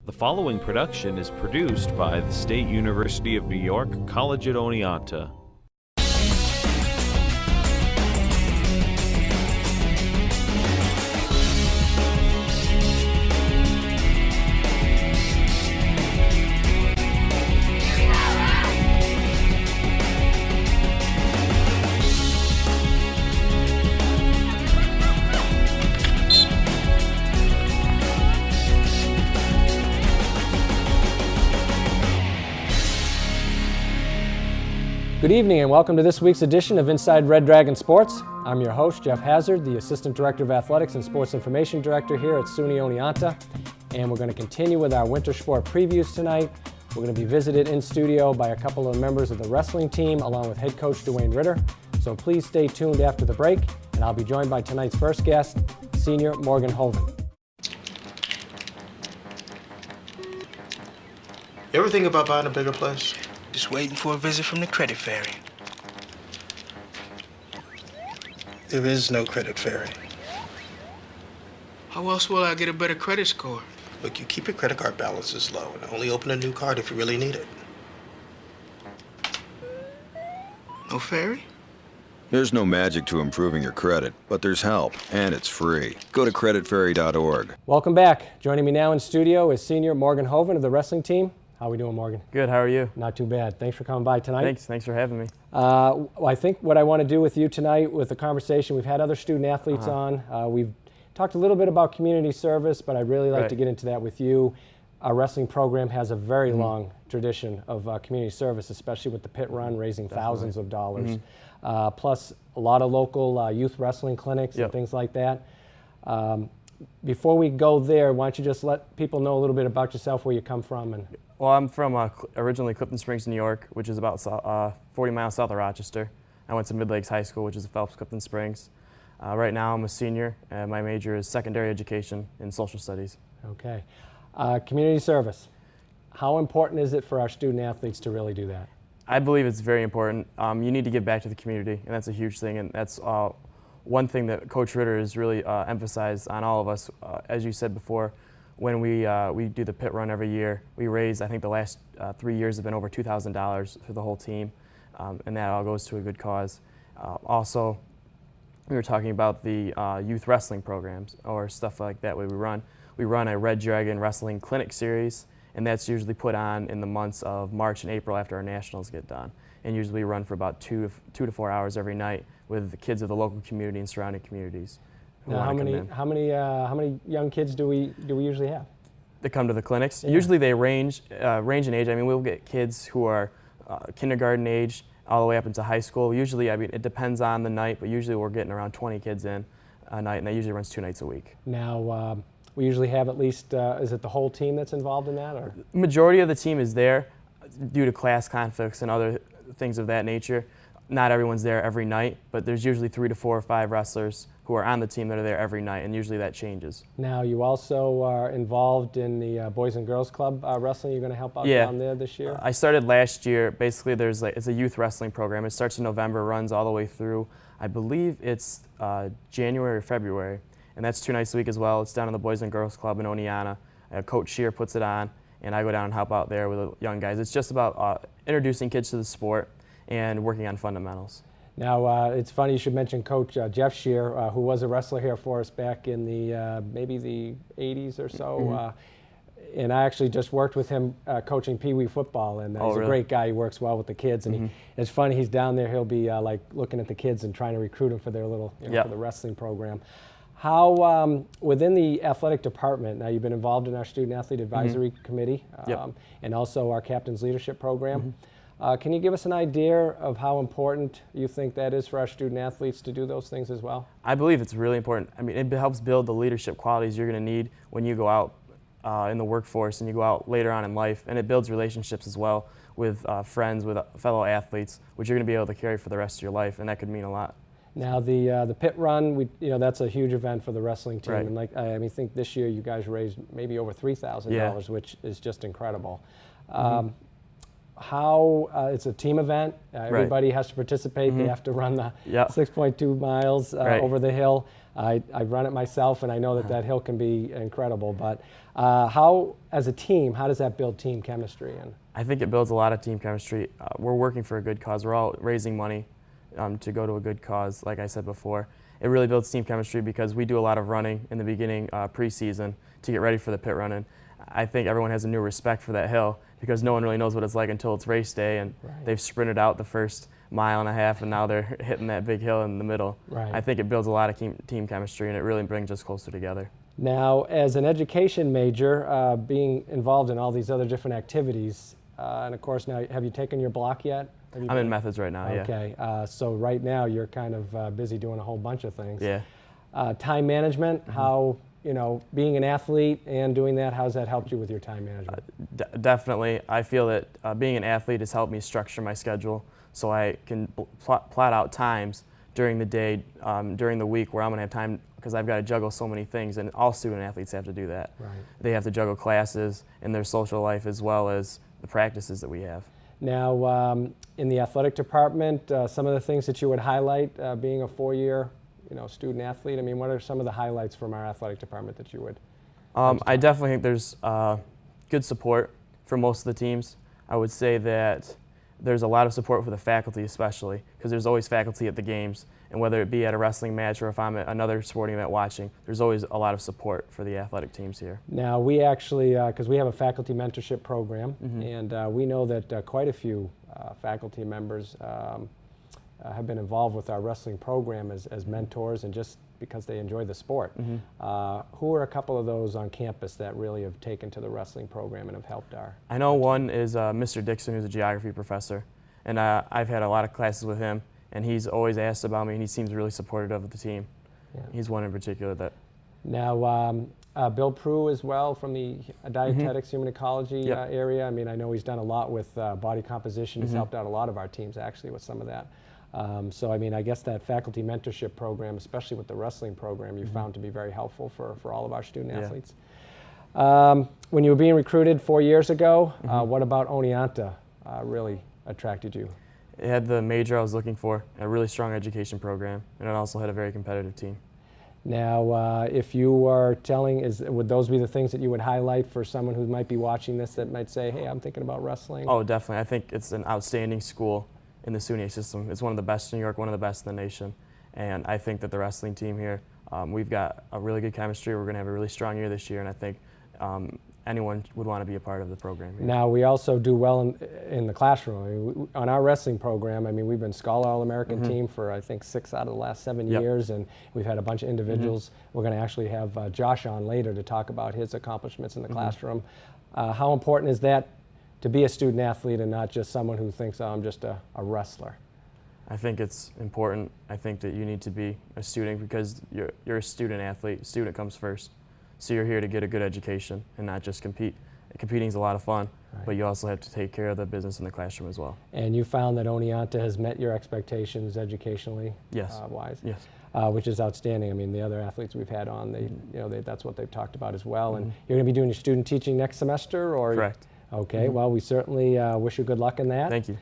The following production is produced by the State University of New York College at Oneonta. Good evening and welcome to this week's edition of Inside Red Dragon Sports. I'm your host, Geoff Hassard, the Assistant Director of Athletics and Sports Information Director here at SUNY Oneonta. And we're going to continue with our winter sport previews tonight. We're going to be visited in studio by a couple of members of the wrestling team along with head coach Dewayne Ritter. So please stay tuned after the break and I'll be joined by tonight's first guest, Senior Morgan Hoven. You ever think about buying a bigger place? Just waiting for a visit from the credit fairy. There is no credit fairy. How else will I get a better credit score? Look, you keep your credit card balances low and only open a new card if you really need it. No fairy? There's no magic to improving your credit, but there's help, and it's free. Go to creditfairy.org. Welcome back. Joining me now in studio is Senior Morgan Hoven of the wrestling team. How are we doing, Morgan? Good, how are you? Not too bad. Thanks for coming by tonight. Thanks for having me. I think what I want to do with you tonight with the conversation, we've had other student athletes on. We've talked a little bit about community service, but I'd really like to get into that with you. Our wrestling program has a very long tradition of community service, especially with the pit run, raising thousands of dollars. Plus a lot of local youth wrestling clinics and things like that. Before we go there, why don't you just let people know a little bit about yourself, where you come from? And Well, I'm from originally Clifton Springs, New York, which is about 40 miles south of Rochester. I went to Mid Lakes High School, which is Phelps Clifton Springs. Right now I'm a senior, and my major is secondary education in social studies. Okay. Community service. How important is it for our student athletes to really do that? I believe it's very important. You need to give back to the community, and that's a huge thing, and that's one thing that Coach Ritter has really emphasized on all of us. As you said before, when we do the pit run every year, we raise, I think the last 3 years have been over $2,000 for the whole team, and that all goes to a good cause. Also, we were talking about the youth wrestling programs or stuff like that we run. We run a Red Dragon Wrestling Clinic series, and that's usually put on in the months of March and April after our nationals get done. And usually we run for about 2 to 4 hours every night with the kids of the local community and surrounding communities. Now, how many young kids do we usually have? That come to the clinics. Usually they range in age. I mean, we'll get kids who are kindergarten age all the way up into high school. Usually, I mean, it depends on the night, but usually we're getting around 20 kids in a night, and that usually runs 2 nights a week. Now, we usually have at least, is it the whole team that's involved in that? Or? Majority of the team is there due to class conflicts and other things of that nature. Not everyone's there every night, but there's usually 3 to 4 or 5 wrestlers who are on the team that are there every night, and usually that changes. Now, you also are involved in the Boys and Girls Club wrestling. You're going to help out down there this year? I started last year. Basically, it's a youth wrestling program. It starts in November, runs all the way through, I believe it's January or February, and that's 2 nights a week as well. It's down in the Boys and Girls Club in Oneonta. Coach Shear puts it on, and I go down and help out there with the young guys. It's just about introducing kids to the sport and working on fundamentals. Now, it's funny you should mention Coach Geoff Shear, who was a wrestler here for us back in the maybe the 80s or so. And I actually just worked with him coaching Pee Wee football, and he's a great guy. He works well with the kids, and it's funny. He's down there. He'll be like looking at the kids and trying to recruit them for their little, for the wrestling program. How within the athletic department? Now, you've been involved in our student athlete advisory committee, and also our captain's leadership program. Can you give us an idea of how important you think that is for our student athletes to do those things as well? I believe it's really important. I mean, it helps build the leadership qualities you're going to need when you go out in the workforce and you go out later on in life, and it builds relationships as well with friends, with fellow athletes, which you're going to be able to carry for the rest of your life, and that could mean a lot. Now, the pit run, that's a huge event for the wrestling team, and I think this year you guys raised maybe over $3,000, which is just incredible. It's a team event. Everybody has to participate. They have to run the 6.2 miles over the hill. I've run it myself, and I know that that hill can be incredible. But how, as a team, how does that build team chemistry? And I think it builds a lot of team chemistry. We're working for a good cause. We're all raising money to go to a good cause, like I said before. It really builds team chemistry because we do a lot of running in the beginning, preseason, to get ready for the pit run. And I think everyone has a new respect for that hill because no one really knows what it's like until it's race day, and they've sprinted out the first mile and a half, and now they're hitting that big hill in the middle. Right. I think it builds a lot of team chemistry, and it really brings us closer together. now, as an education major, being involved in all these other different activities, and of course now, have you taken your block yet? I'm in methods right now, yeah. Okay, so right now you're kind of busy doing a whole bunch of things. Yeah. Time management, how, you know, being an athlete and doing that, how's that helped you with your time management? Definitely. I feel that being an athlete has helped me structure my schedule so I can plot out times during the day, during the week where I'm going to have time, because I've got to juggle so many things, and all student athletes have to do that. Right. They have to juggle classes and their social life as well as the practices that we have. Now, in the athletic department, some of the things that you would highlight, being a four-year, you know, student athlete. I mean, what are some of the highlights from our athletic department that you would? I definitely think there's good support for most of the teams. I would say that there's a lot of support for the faculty, especially because there's always faculty at the games, and whether it be at a wrestling match or if I'm at another sporting event watching, there's always a lot of support for the athletic teams here. Now, we actually, because we have a faculty mentorship program, and we know that quite a few faculty members have been involved with our wrestling program as mentors, and just because they enjoy the sport. Who are a couple of those on campus that really have taken to the wrestling program and have helped our? I know one is Mr. Dixon, who's a geography professor, and I've had a lot of classes with him, and he's always asked about me, and he seems really supportive of the team. Yeah. He's one in particular that. Now, Bill Prue as well from the dietetics, human ecology area. I mean, I know he's done a lot with body composition. He's helped out a lot of our teams actually with some of that. So, I mean, I guess that faculty mentorship program, especially with the wrestling program, you found to be very helpful for all of our student athletes. When you were being recruited 4 years ago, what about Oneonta really attracted you? It had the major I was looking for, a really strong education program, and it also had a very competitive team. Now, if you were telling, would those be the things that you would highlight for someone who might be watching this that might say, hey, I'm thinking about wrestling? Oh, definitely. I think it's an outstanding school in the SUNY system. It's one of the best in New York, one of the best in the nation. And I think that the wrestling team here, we've got a really good chemistry. We're going to have a really strong year this year, and I think anyone would want to be a part of the program here. Now, we also do well in the classroom. I mean, on our wrestling program, I mean, we've been Scholar All-American team for, I think, 6 out of the last 7 years, and we've had a bunch of individuals. We're going to actually have Josh on later to talk about his accomplishments in the classroom. How important is that to be a student athlete and not just someone who thinks, oh, I'm just a wrestler? I think it's important. I think that you need to be a student because you're a student athlete. Student comes first. So you're here to get a good education and not just compete. Competing is a lot of fun, but you also have to take care of the business in the classroom as well. And you found that Oneonta has met your expectations educationally? Yes. Wise? Yes. Which is outstanding. I mean, the other athletes we've had on, that's what they've talked about as well. And you're going to be doing your student teaching next semester, or? Correct. Okay. Well, we certainly wish you good luck in that. Thank you.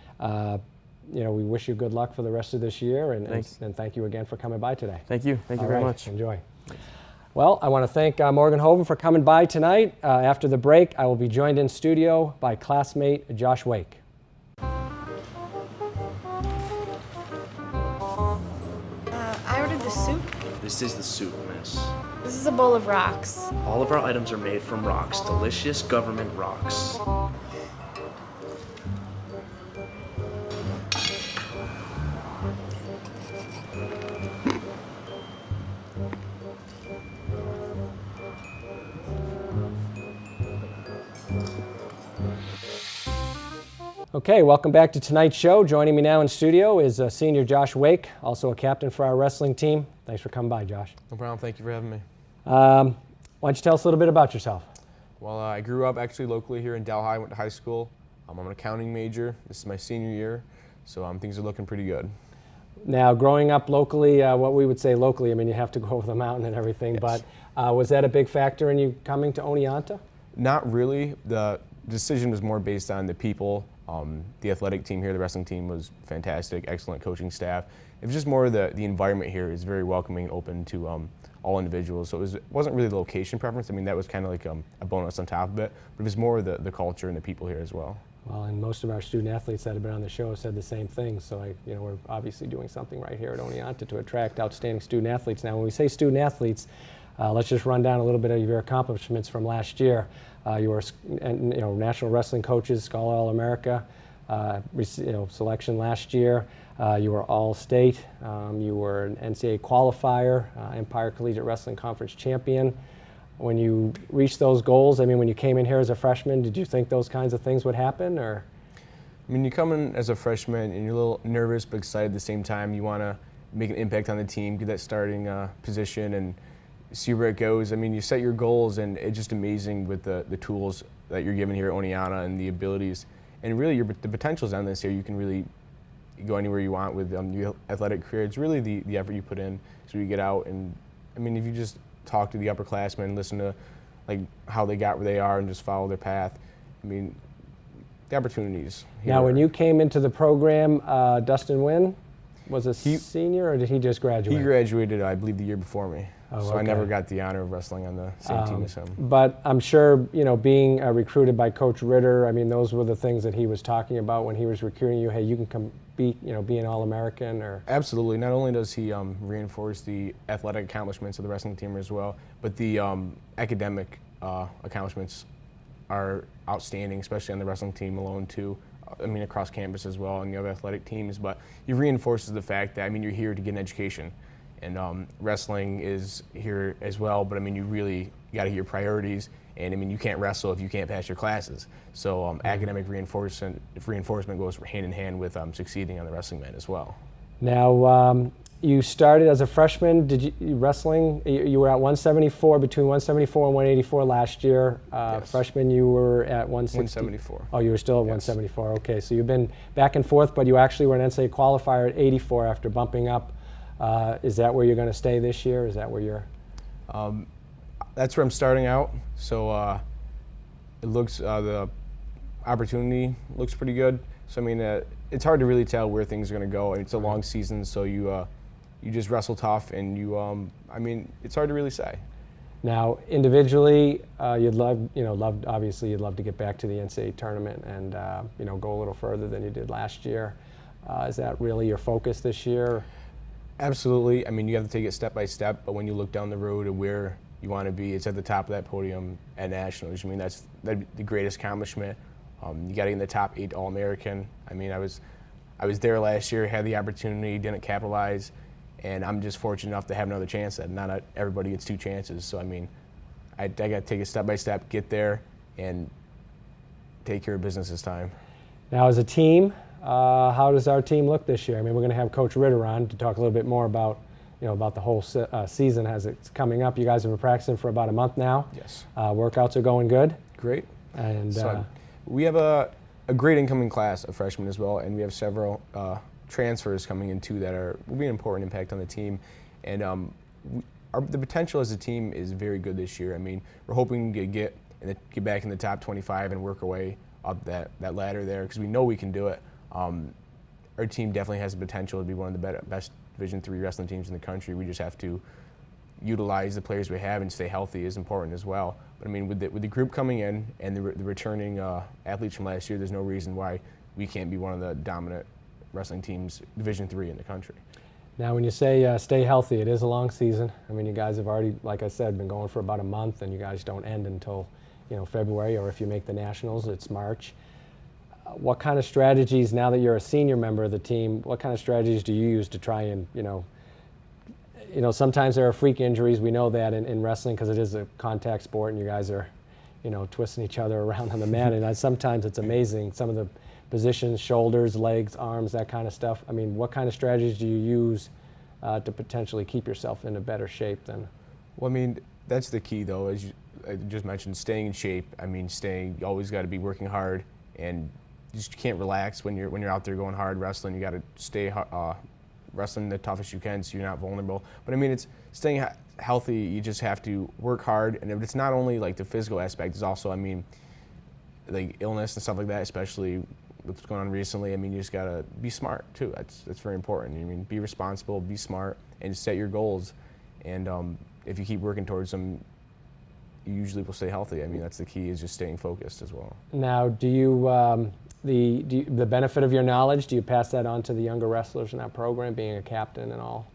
We wish you good luck for the rest of this year, and thank you again for coming by today. Thank you. Thank you very much. Enjoy. Well, I want to thank Morgan Hoven for coming by tonight. After the break, I will be joined in studio by classmate Josh Wake. I ordered the soup. This is the soup, miss. This is a bowl of rocks. All of our items are made from rocks, delicious government rocks. Okay, welcome back to tonight's show. Joining me now in studio is senior Josh Wake, also a captain for our wrestling team. Thanks for coming by, Josh. No problem. Thank you for having me. Why don't you tell us a little bit about yourself? Well, I grew up actually locally here in Delhi. I went to high school. I'm an accounting major. This is my senior year, so things are looking pretty good. Now, growing up locally, what we would say locally, I mean, you have to go over the mountain and everything, Yes. but was that a big factor in you coming to Oneonta? Not really. The decision was more based on the people. The athletic team here, the wrestling team, was fantastic, excellent coaching staff, it's just more the environment here is very welcoming and open to all individuals. So it wasn't really the location preference. I mean, that was kind of like a bonus on top of it, but it was more the culture and the people here as well. Well, and most of our student athletes that have been on the show have said the same thing. So we're obviously doing something right here at Oneonta to attract outstanding student athletes. Now, when we say student athletes, let's just run down a little bit of your accomplishments from last year. You were, National Wrestling Coaches, Scholar All-America, selection last year. You were All-State. You were an NCAA qualifier, Empire Collegiate Wrestling Conference champion. When you reached those goals, I mean, when you came in here as a freshman, did you think those kinds of things would happen, or? I mean, you come in as a freshman and you're a little nervous but excited at the same time. You want to make an impact on the team, get that starting position, and see where it goes. I mean, you set your goals, and it's just amazing with the tools that you're given here at Oneonta and the abilities. And really, the potential's on this here. You can really go anywhere you want with your athletic career. It's really the effort you put in, so you get out. And I mean, if you just talk to the upperclassmen, listen to like how they got where they are, and just follow their path, I mean, the opportunities here. Now, when you came into the program, Dustin Wynn was a senior, or did he just graduate? He graduated, I believe, the year before me. Oh, so okay. I never got the honor of wrestling on the same team as him. But I'm sure, being recruited by Coach Ritter, I mean, those were the things that he was talking about when he was recruiting you. Hey, you can compete, be an All-American, or? Absolutely. Not only does he reinforce the athletic accomplishments of the wrestling team as well, but the academic accomplishments are outstanding, especially on the wrestling team alone too. I mean, across campus as well, and the other athletic teams. But he reinforces the fact that, I mean, you're here to get an education. And wrestling is here as well, but I mean, you got to hit your priorities, and I mean, you can't wrestle if you can't pass your classes. So academic reinforcement goes hand in hand with succeeding on the wrestling mat as well. Now, you started as a freshman. Did you wrestling? You were at 174, between 174 and 184 last year. Yes. Freshman, you were at 160. 174. Oh, you were still at 174. Okay, so you've been back and forth, but you actually were an NCAA qualifier at 84 after bumping up. Is that where you're going to stay this year? Is that where you're? That's where I'm starting out. So it looks the opportunity looks pretty good. So I mean, it's hard to really tell where things are going to go. It's a long season, so you just wrestle tough, and I mean, it's hard to really say. Now, individually, obviously, you'd love to get back to the NCAA tournament and go a little further than you did last year. Is that really your focus this year? Absolutely. I mean, you have to take it step by step, but when you look down the road of where you want to be, it's at the top of that podium at nationals. I mean, that'd be the greatest accomplishment. You got to get in the top 8 All-American. I mean, I was there last year, had the opportunity, didn't capitalize, and I'm just fortunate enough to have another chance. That not everybody gets 2 chances. So I mean, I got to take it step by step, get there, and take care of business this time. Now, as a team, how does our team look this year? I mean, we're going to have Coach Ritter on to talk a little bit more about the whole season as it's coming up. You guys have been practicing for about a month now. Yes. Workouts are going good. Great. And so we have a great incoming class of freshmen as well, and we have several transfers coming in too that will be an important impact on the team. And the potential as a team is very good this year. I mean, we're hoping to get back in the top 25 and work our way up that ladder there, because we know we can do it. Our team definitely has the potential to be one of the best Division III wrestling teams in the country. We just have to utilize the players we have, and stay healthy is important as well. But I mean, with the group coming in and the returning athletes from last year, there's no reason why we can't be one of the dominant wrestling teams, Division III in the country. Now, when you say stay healthy, it is a long season. I mean, you guys have already, like I said, been going for about a month, and you guys don't end until February, or if you make the nationals, it's March. What kind of strategies, now that you're a senior member of the team, what kind of strategies do you use to try and, sometimes there are freak injuries. We know that in wrestling, because it is a contact sport, and you guys are, twisting each other around on the mat. And sometimes it's amazing, some of the positions, shoulders, legs, arms, that kind of stuff. I mean, what kind of strategies do you use to potentially keep yourself in a better shape then? Well, I mean, that's the key, though. As I just mentioned, staying in shape. I mean, you always got to be working hard, and you just can't relax when you're out there going hard wrestling. You got to stay wrestling the toughest you can, so you're not vulnerable. But I mean, it's staying healthy. You just have to work hard, and it's not only like the physical aspect. It's also, I mean, like illness and stuff like that, especially what's going on recently, I mean, you just gotta be smart too. That's very important. I mean, be responsible, be smart, and set your goals. And if you keep working towards them, you usually will stay healthy. I mean, that's the key, is just staying focused as well. Now, do you, the benefit of your knowledge, do you pass that on to the younger wrestlers in that program, being a captain and all?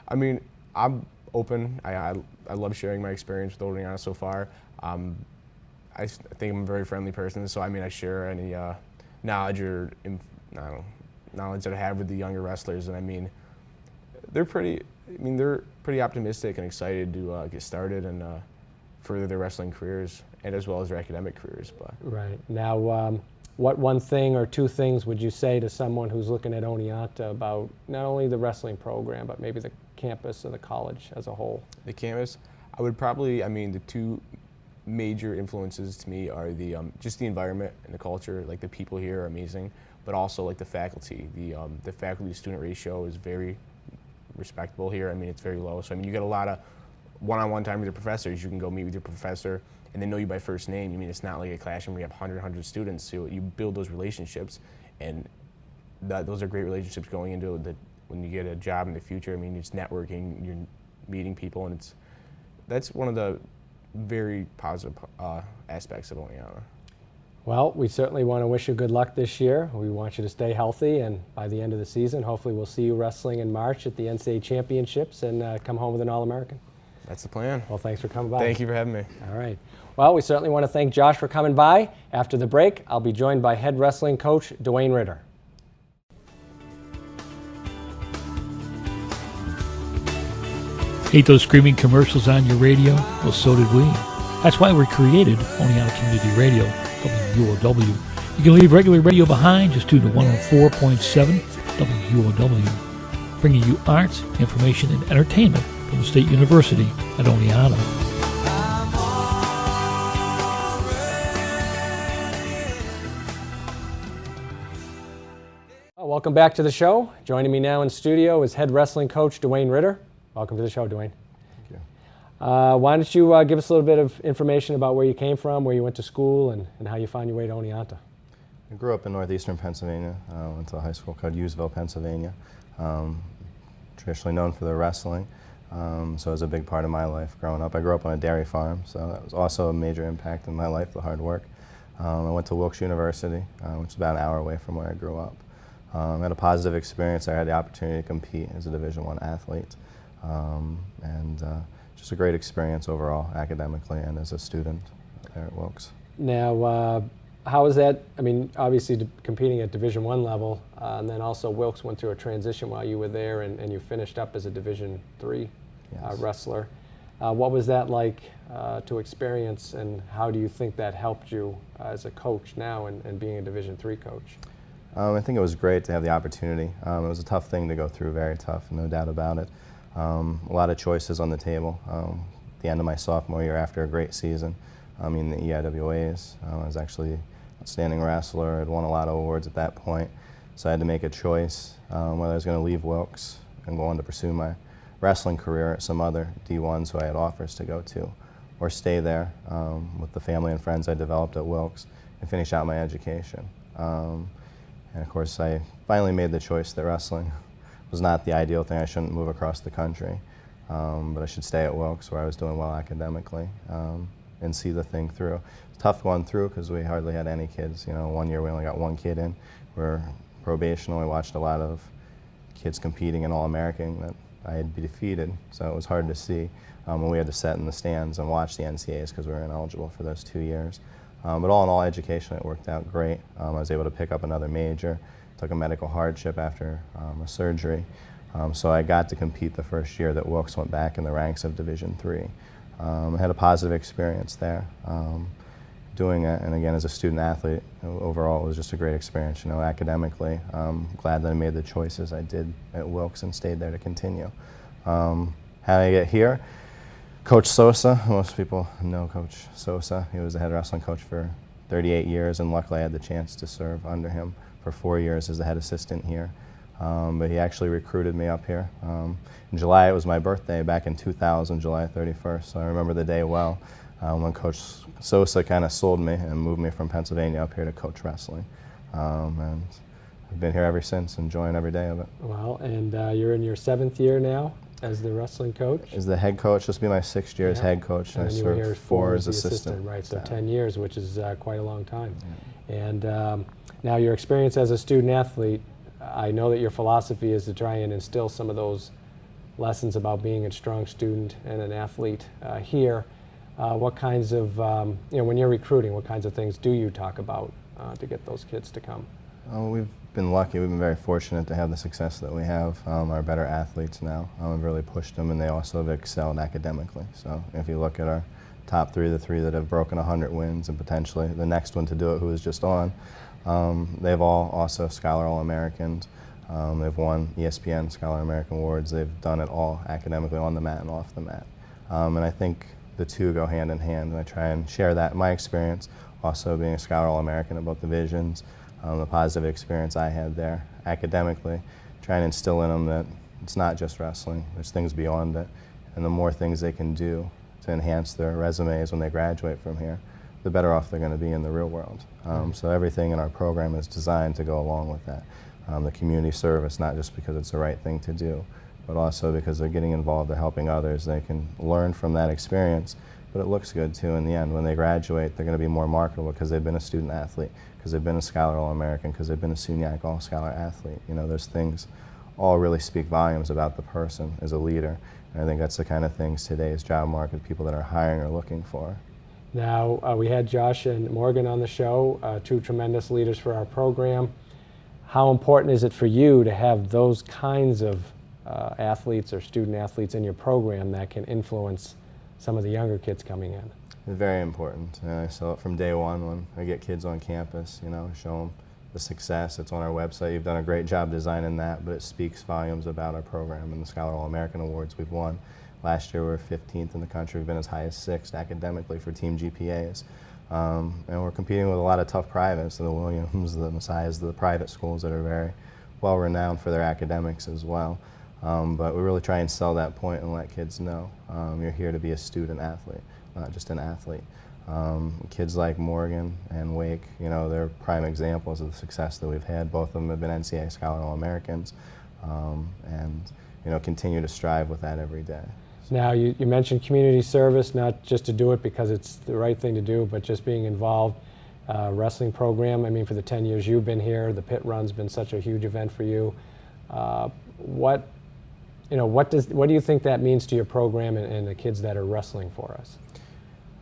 I mean, I'm open. I love sharing my experience with Oneonta so far. I think I'm a very friendly person, so I mean, I share any knowledge or knowledge that I have with the younger wrestlers, and I mean, they're pretty optimistic and excited to get started and further their wrestling careers, and as well as their academic careers. But right now, what one thing or two things would you say to someone who's looking at Oneonta about not only the wrestling program, but maybe the campus or the college as a whole? The campus, I would probably, I mean, the two major influences to me are the just the environment and the culture. Like, the people here are amazing, but also like the faculty. The faculty-student ratio is very respectable here. I mean, it's very low. So I mean, you get a lot of one-on-one time with your professors. You can go meet with your professor and they know you by first name. I mean, it's not like a classroom where you have 100 students. So you build those relationships, and those are great relationships going into when you get a job in the future. I mean, it's networking, you're meeting people, and that's one of the very positive aspects of Oneonta. Well, we certainly want to wish you good luck this year. We want you to stay healthy, and by the end of the season, hopefully we'll see you wrestling in March at the NCAA Championships and come home with an All-American. That's the plan. Well, thanks for coming by. Thank you for having me. All right. Well, we certainly want to thank Josh for coming by. After the break, I'll be joined by head wrestling coach Dewayne Ritter. Hate those screaming commercials on your radio? Well, so did we. That's why we created Oneonta Community Radio, WUOW. You can leave regular radio behind, just tune to 104.7 WUOW, bringing you arts, information, and entertainment from the State University at Oneonta. Welcome back to the show. Joining me now in studio is head wrestling coach Dewayne Ritter. Welcome to the show, Dewayne. Thank you. Why don't you give us a little bit of information about where you came from, where you went to school, and how you found your way to Oneonta? I grew up in northeastern Pennsylvania. Went to a high school called Usville, Pennsylvania. Traditionally known for their wrestling, so it was a big part of my life growing up. I grew up on a dairy farm, so that was also a major impact in my life, the hard work. I went to Wilkes University, which is about an hour away from where I grew up. I had a positive experience. I had the opportunity to compete as a Division I athlete, and just a great experience overall, academically and as a student there at Wilkes. Now, how was that? I mean, obviously competing at Division I level, and then also Wilkes went through a transition while you were there, and you finished up as a Division III wrestler. What was that like to experience, and how do you think that helped you as a coach now and being a Division III coach? I think it was great to have the opportunity. It was a tough thing to go through, very tough, no doubt about it. A lot of choices on the table. At the end of my sophomore year, after a great season, in the EIWAs, I was actually outstanding wrestler. I'd won a lot of awards at that point, so I had to make a choice whether I was going to leave Wilkes and go on to pursue my wrestling career at some other D1s who I had offers to go to, or stay there with the family and friends I developed at Wilkes and finish out my education. And of course, I finally made the choice that wrestling was not the ideal thing. I shouldn't move across the country, but I should stay at Wilkes where I was doing well academically and see the thing through. It's tough going through because we hardly had any kids. You know, 1 year we only got one kid in. We're probational. We watched a lot of kids competing in All-American that I had defeated, so it was hard to see when we had to sit in the stands and watch the NCAAs because we were ineligible for those 2 years. But all in all, education, it worked out great. I was able to pick up another major, took a medical hardship after a surgery. So I got to compete the first year that Wilkes went back in the ranks of Division III. I had a positive experience there doing it, and again, as a student athlete, overall it was just a great experience. You know, academically, glad that I made the choices I did at Wilkes and stayed there to continue. How did I get here? Coach Sosa, most people know Coach Sosa. He was the head wrestling coach for 38 years, and luckily I had the chance to serve under him for 4 years as the head assistant here. But he actually recruited me up here. In July, it was my birthday back in 2000, July 31st, so I remember the day well when Coach Sosa kind of sold me and moved me from Pennsylvania up here to coach wrestling. and I've been here ever since, enjoying every day of it. Well, and you're in your 7th year now as the wrestling coach? As the head coach, this will be my 6th year as head coach, and I then you were here served 4 4 as as the assistant. Right, so Yeah. 10 years, which is quite a long time. And now your experience as a student athlete, I know that your philosophy is to try and instill some of those lessons about being a strong student and an athlete here. What kinds of, when you're recruiting, what kinds of things do you talk about to get those kids to come? We've been lucky. We've been very fortunate to have the success that we have. Our better athletes now. We've really pushed them, and they also have excelled academically. So if you look at our top 3, the 3 that have broken 100 wins, and potentially the next one to do it, who was just on, they've all also Scholar All-Americans. They've won ESPN Scholar American Awards. They've done it all academically, on the mat and off the mat. And I think the two go hand in hand, and I try and share that, my experience, also being a Scholar All-American, about the visions, the positive experience I had there academically, trying to instill in them that it's not just wrestling, there's things beyond it, and the more things they can do to enhance their resumes when they graduate from here, the better off they're going to be in the real world. So everything in our program is designed to go along with that. The community service, not just because it's the right thing to do, but also because they're getting involved, they're helping others, they can learn from that experience, but it looks good too in the end. When they graduate, they're going to be more marketable because they've been a student athlete, because they've been a Scholar All-American, because they've been a SUNY All-Scholar athlete. You know, those things all really speak volumes about the person as a leader, and I think that's the kind of things today's job market, people that are hiring, are looking for. Now, we had Josh and Morgan on the show, 2 tremendous leaders for our program. How important is it for you to have those kinds of athletes or student athletes in your program that can influence some of the younger kids coming in? Very important. I saw it from day one when I get kids on campus, you know, show them the success. It's on our website. You've done a great job designing that, but it speaks volumes about our program and the Scholar All-American Awards we've won. Last year we were 15th in the country. We've been as high as 6th academically for team GPAs. And we're competing with a lot of tough privates, the Williams, the Messiahs, the private schools that are very well renowned for their academics as well. But we really try and sell that point and let kids know you're here to be a student athlete, not just an athlete. Kids like Morgan and Wake, you know, they're prime examples of the success that we've had. Both of them have been NCAA Scholar All-Americans, and you know, continue to strive with that every day. Now, you mentioned community service, not just to do it because it's the right thing to do, but just being involved. Wrestling program, I mean, for the 10 years you've been here, the pit run's been such a huge event for you. What do you think that means to your program and the kids that are wrestling for us?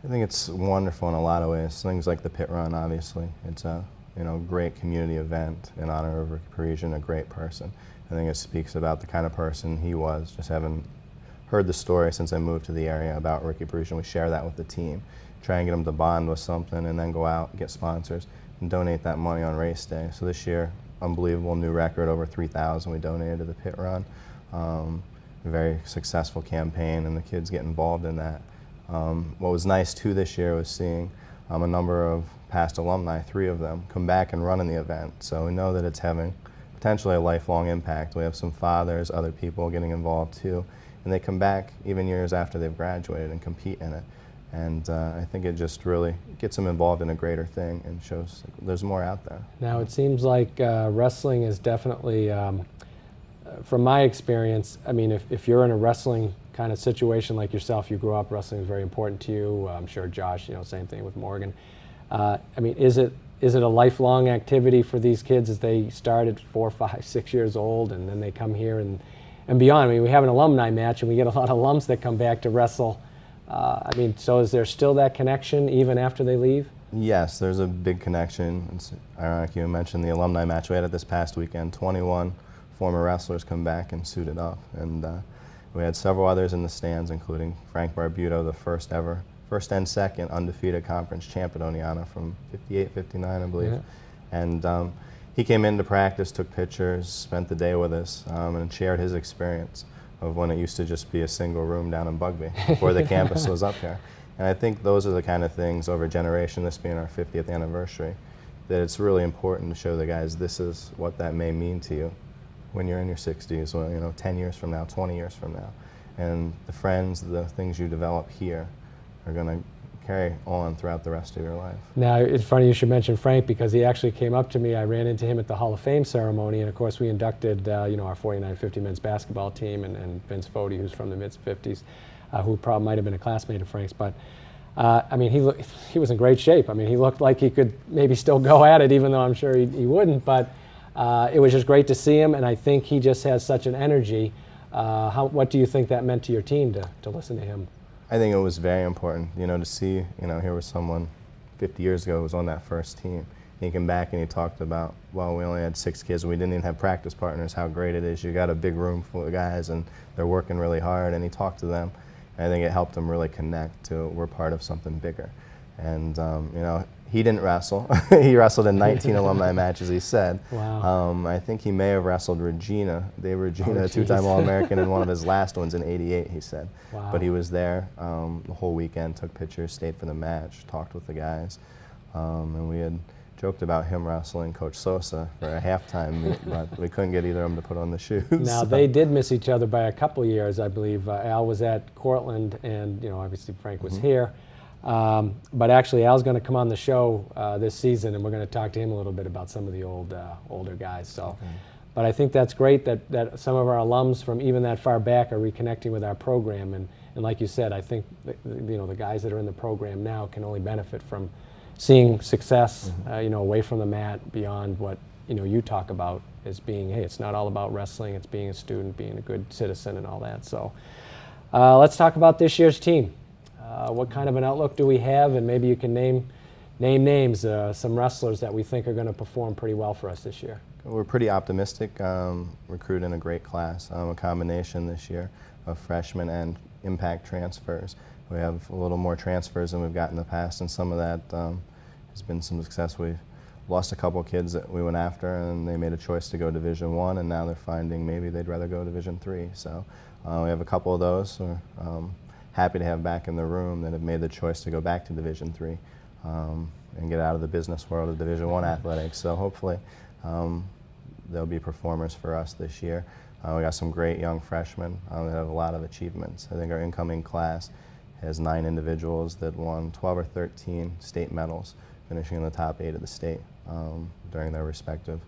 I think it's wonderful in a lot of ways. Things like the pit run, obviously. It's a great community event in honor of Ricky Parisian, a great person. I think it speaks about the kind of person he was, just having heard the story since I moved to the area about Ricky Parisian. We share that with the team, try and get them to bond with something, and then go out, get sponsors, and donate that money on race day. So this year, unbelievable new record, over 3,000 we donated to the pit run. A very successful campaign, and the kids get involved in that. What was nice too this year was seeing a number of past alumni, 3 of them, come back and run in the event. So we know that it's having potentially a lifelong impact. We have some fathers, other people getting involved too, and they come back even years after they've graduated and compete in it. And I think it just really gets them involved in a greater thing and shows there's more out there. Now, it seems like wrestling is definitely, from my experience, I mean, if you're in a wrestling kind of situation like yourself, you grew up, wrestling is very important to you. I'm sure Josh, same thing with Morgan. I mean, is it a lifelong activity for these kids as they start at 4, 5, 6 years old and then they come here and beyond? I mean, we have an alumni match and we get a lot of alums that come back to wrestle. I mean, so is there still that connection even after they leave? Yes, there's a big connection. It's ironic you mentioned the alumni match we had it this past weekend. 21 former wrestlers come back and suited up. And we had several others in the stands, including Frank Barbuto, the first and second undefeated conference champ at Oneonta from 58, 59, I believe. Yeah. And he came into practice, took pictures, spent the day with us, and shared his experience of when it used to just be a single room down in Bugby before the campus was up here. And I think those are the kind of things over a generation, this being our 50th anniversary, that it's really important to show the guys this is what that may mean to you when you're in your 60s, or 10 years from now, 20 years from now. And the friends, the things you develop here are going to carry on throughout the rest of your life. Now, it's funny you should mention Frank because he actually came up to me. I ran into him at the Hall of Fame ceremony, and of course we inducted our 49-50 men's basketball team, and Vince Fodi, who's from the mid-50s, who probably might have been a classmate of Frank's. But I mean, he was in great shape. I mean, he looked like he could maybe still go at it, even though I'm sure he wouldn't. But it was just great to see him, and I think he just has such an energy. What do you think that meant to your team to listen to him? I think it was very important, to see, here was someone 50 years ago who was on that first team. He came back and he talked about, well, we only had 6 kids and we didn't even have practice partners, how great it is. You got a big room full of guys and they're working really hard, and he talked to them. And I think it helped them really connect to we're part of something bigger. And, he didn't wrestle. He wrestled in 19 alumni matches, he said. Wow. I think he may have wrestled Regina, Dave Regina, a 2-time All-American, in one of his last ones in '88, he said. Wow. But he was there the whole weekend, took pictures, stayed for the match, talked with the guys. And we had joked about him wrestling Coach Sosa for a halftime meet, but we couldn't get either of them to put on the shoes. Now, so. they did miss each other by a couple years, I believe. Al was at Cortland, and obviously Frank was here. But actually, Al's going to come on the show this season, and we're going to talk to him a little bit about some of the older guys. So, but I think that's great that some of our alums from even that far back are reconnecting with our program. And like you said, I think the guys that are in the program now can only benefit from seeing success, away from the mat, beyond what you talk about as being, hey, it's not all about wrestling. It's being a student, being a good citizen, and all that. So, let's talk about this year's team. What kind of an outlook do we have, and maybe you can name names, some wrestlers that we think are going to perform pretty well for us this year. We're pretty optimistic, recruiting a great class, a combination this year of freshmen and impact transfers. We have a little more transfers than we've got in the past, and some of that has been some success. We've lost a couple kids that we went after, and they made a choice to go Division I, and now they're finding maybe they'd rather go Division III. So we have a couple of those. Happy to have back in the room that have made the choice to go back to Division III and get out of the business world of Division I athletics. So hopefully they'll be performers for us this year. We got some great young freshmen that have a lot of achievements. I think our incoming class has 9 individuals that won 12 or 13 state medals, finishing in the top 8 of the state during their respective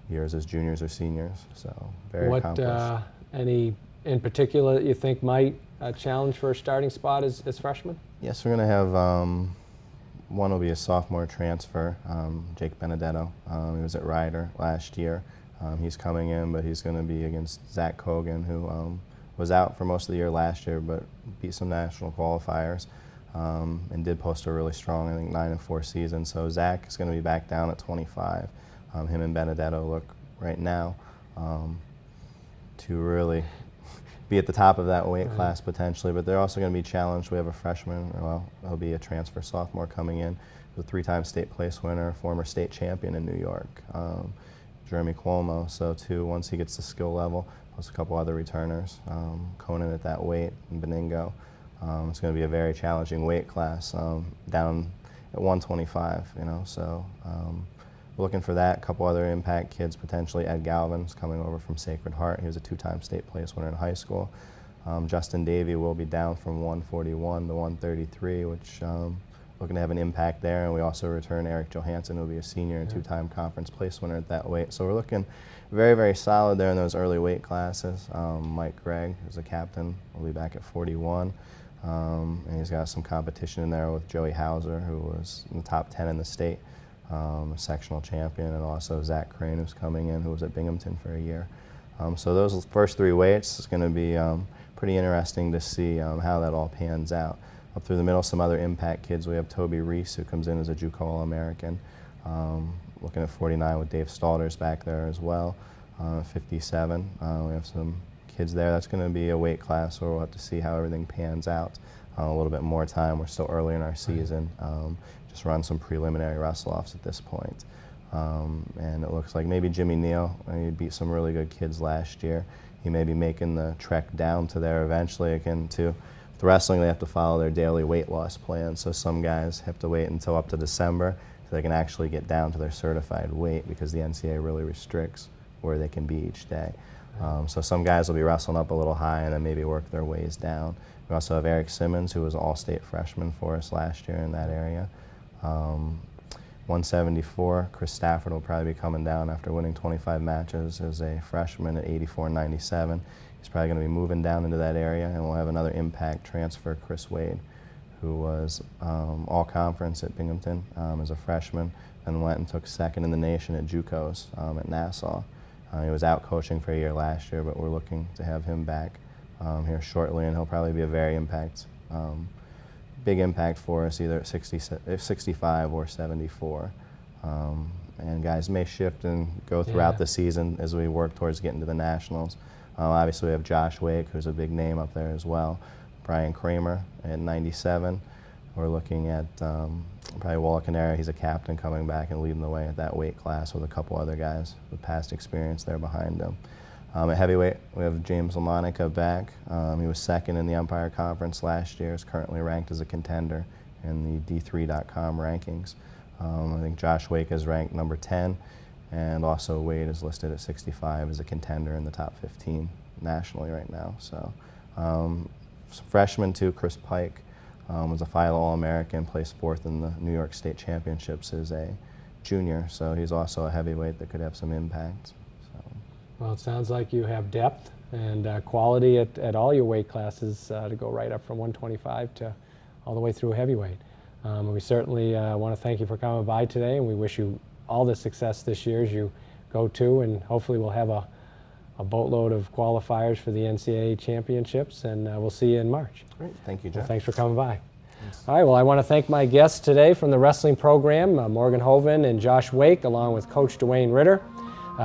years as juniors or seniors. So very accomplished. Any in particular that you think might challenge for a starting spot as freshmen? Yes, we're going to have one will be a sophomore transfer, Jake Benedetto. He was at Ryder last year. He's coming in, but he's going to be against Zach Cogan, who was out for most of the year last year, but beat some national qualifiers and did post a really strong, I think, 9-4 season. So Zach is going to be back down at 25. Him and Benedetto look right now to really be at the top of that weight class potentially, but they're also going to be challenged. We have a freshman, well, he'll be a transfer sophomore coming in, the 3-time state place winner, former state champion in New York, Jeremy Cuomo. So too, once he gets to skill level, plus a couple other returners, Conan at that weight, and Beningo. It's going to be a very challenging weight class down at 125, so we're looking for that. A couple other impact kids potentially. Ed Galvin's coming over from Sacred Heart. He was a 2-time state place winner in high school. Justin Davey will be down from 141 to 133, which looking to have an impact there. And we also return Eric Johansson, who will be a senior and 2-time conference place winner at that weight. So we're looking very, very solid there in those early weight classes. Mike Gregg, who's a captain, will be back at 41. And he's got some competition in there with Joey Hauser, who was in the top 10 in the state. A sectional champion, and also Zach Crane, who's coming in, who was at Binghamton for a year. So those first 3 weights is going to be pretty interesting to see how that all pans out. Up through the middle, some other impact kids. We have Toby Reese, who comes in as a JUCO All-American, looking at 49 with Dave Stalters back there as well. 57, we have some kids there. That's going to be a weight class where we'll have to see how everything pans out. A little bit more time. We're still early in our season. Just run some preliminary wrestle-offs at this point. And it looks like maybe Jimmy Neal, he beat some really good kids last year. He may be making the trek down to there eventually. Again, to the wrestling, they have to follow their daily weight loss plan. So some guys have to wait until up to December so they can actually get down to their certified weight, because the NCAA really restricts where they can be each day. So some guys will be wrestling up a little high and then maybe work their ways down. We also have Eric Simmons, who was an all-state freshman for us last year in that area. 174, Chris Stafford will probably be coming down after winning 25 matches as a freshman at 84.97. He's probably going to be moving down into that area, and we'll have another impact transfer, Chris Wade, who was all-conference at Binghamton as a freshman, and went and took second in the nation at JUCOs at Nassau. He was out coaching for a year last year, but we're looking to have him back here shortly, and he'll probably be a very big impact for us, either at 65 or 74. And guys may shift and go throughout the season as we work towards getting to the Nationals. Obviously, we have Josh Wake, who's a big name up there as well. Brian Kramer at 97. We're looking at probably Walla Canara. He's a captain coming back and leading the way at that weight class with a couple other guys with past experience there behind him. At heavyweight, we have James LaMonica back. He was second in the Umpire Conference last year. Is currently ranked as a contender in the D3.com rankings. I think Josh Wake is ranked number 10, and also Wade is listed at 65 as a contender in the top 15 nationally right now. So, freshman too, Chris Pike was a Philo All-American, placed fourth in the New York State Championships as a junior. So he's also a heavyweight that could have some impact. Well, it sounds like you have depth and quality at all your weight classes to go right up from 125 to all the way through heavyweight. We certainly want to thank you for coming by today, and we wish you all the success this year as you go to, and hopefully we'll have a boatload of qualifiers for the NCAA championships, and we'll see you in March. Great. Thank you, Geoff. Well, thanks for coming by. Thanks. All right, well, I want to thank my guests today from the wrestling program, Morgan Hoven and Josh Wake, along with Coach Dewayne Ritter.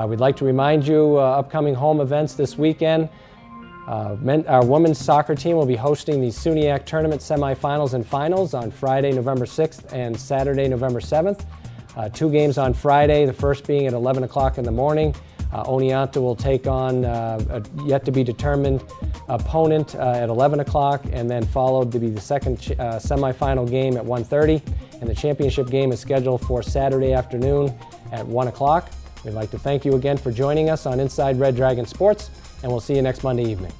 We'd like to remind you upcoming home events this weekend. Our women's soccer team will be hosting the SUNY tournament semifinals and finals on Friday, November 6th and Saturday, November 7th. 2 games on Friday, the first being at 11 o'clock in the morning. Oneonta will take on a yet-to-be-determined opponent at 11 o'clock, and then followed to be the second semifinal game at 1:30. And the championship game is scheduled for Saturday afternoon at 1 o'clock. We'd like to thank you again for joining us on Inside Red Dragon Sports, and we'll see you next Monday evening.